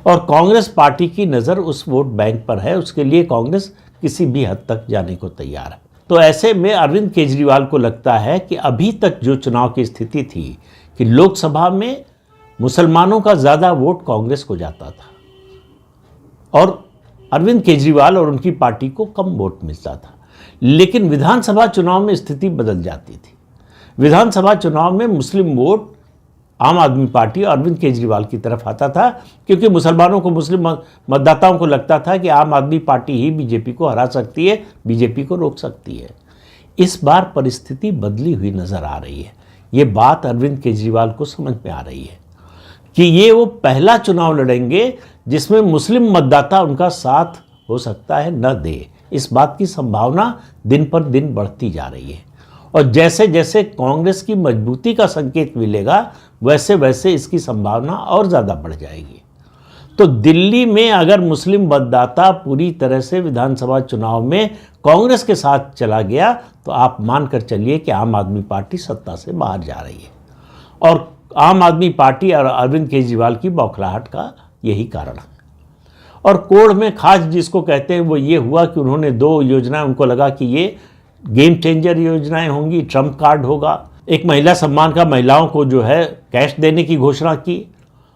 और कांग्रेस पार्टी की नज़र उस वोट बैंक पर है, उसके लिए कांग्रेस किसी भी हद तक जाने को तैयार है। तो ऐसे में अरविंद केजरीवाल को लगता है कि अभी तक जो चुनाव की स्थिति थी कि लोकसभा में मुसलमानों का ज़्यादा वोट कांग्रेस को जाता था और अरविंद केजरीवाल और उनकी पार्टी को कम वोट मिलता था, लेकिन विधानसभा चुनाव में स्थिति बदल जाती थी। विधानसभा चुनाव में मुस्लिम वोट आम आदमी पार्टी और अरविंद केजरीवाल की तरफ आता था, क्योंकि मुसलमानों को, मुस्लिम मतदाताओं को लगता था कि आम आदमी पार्टी ही बीजेपी को हरा सकती है, बीजेपी को रोक सकती है। इस बार परिस्थिति बदली हुई नज़र आ रही है। ये बात अरविंद केजरीवाल को समझ में आ रही है कि ये वो पहला चुनाव लड़ेंगे जिसमें मुस्लिम मतदाता उनका साथ हो सकता है न दे। इस बात की संभावना दिन पर दिन बढ़ती जा रही है और जैसे जैसे कांग्रेस की मजबूती का संकेत मिलेगा वैसे वैसे इसकी संभावना और ज़्यादा बढ़ जाएगी। तो दिल्ली में अगर मुस्लिम मतदाता पूरी तरह से विधानसभा चुनाव में कांग्रेस के साथ चला गया तो आप मानकर चलिए कि आम आदमी पार्टी सत्ता से बाहर जा रही है। और आम आदमी पार्टी और अरविंद केजरीवाल की बौखलाहट का यही कारण है। और कोढ़ में खास जिसको कहते हैं वो ये हुआ कि उन्होंने 2 योजनाएं, उनको लगा कि ये गेम चेंजर योजनाएं होंगी, ट्रम्प कार्ड होगा। एक महिला सम्मान का महिलाओं को जो है कैश देने की घोषणा की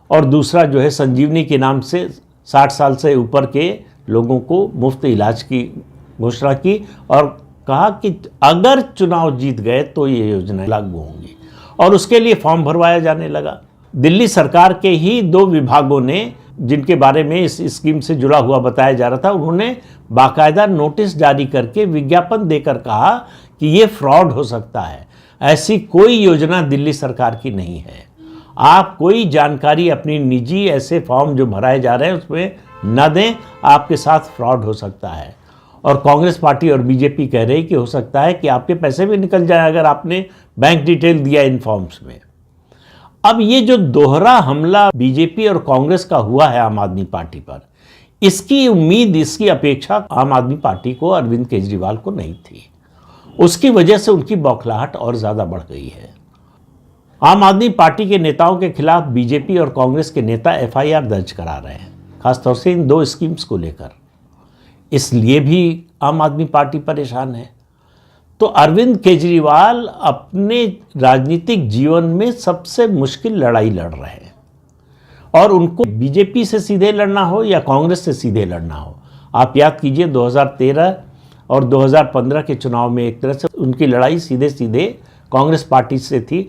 और दूसरा जो है संजीवनी के नाम से 60 साल से ऊपर के लोगों को मुफ्त इलाज की घोषणा की और कहा कि अगर चुनाव जीत गए तो ये योजनाएं लागू होंगी और उसके लिए फॉर्म भरवाया जाने लगा। दिल्ली सरकार के ही 2 विभागों ने, जिनके बारे में इस स्कीम से जुड़ा हुआ बताया जा रहा था, उन्होंने बाकायदा नोटिस जारी करके विज्ञापन देकर कहा कि ये फ्रॉड हो सकता है, ऐसी कोई योजना दिल्ली सरकार की नहीं है। आप कोई जानकारी अपनी निजी ऐसे फॉर्म जो भराए जा रहे हैं उसमें न दें, आपके साथ फ्रॉड हो सकता है। और कांग्रेस पार्टी और बीजेपी कह रही कि हो सकता है कि आपके पैसे भी निकल जाए अगर आपने बैंक डिटेल दिया इन फॉर्म्स में। अब ये जो दोहरा हमला बीजेपी और कांग्रेस का हुआ है आम आदमी पार्टी पर, इसकी उम्मीद, इसकी अपेक्षा आम आदमी पार्टी को, अरविंद केजरीवाल को नहीं थी। उसकी वजह से उनकी बौखलाहट और ज़्यादा बढ़ गई है। आम आदमी पार्टी के नेताओं के खिलाफ बीजेपी और कांग्रेस के नेता एफआईआर दर्ज करा रहे हैं, खासतौर से इन 2 स्कीम्स को लेकर। इसलिए भी आम आदमी पार्टी परेशान है। तो अरविंद केजरीवाल अपने राजनीतिक जीवन में सबसे मुश्किल लड़ाई लड़ रहे हैं और उनको बीजेपी से सीधे लड़ना हो या कांग्रेस से सीधे लड़ना हो। आप याद कीजिए 2013 और 2015 के चुनाव में एक तरह से उनकी लड़ाई सीधे सीधे कांग्रेस पार्टी से थी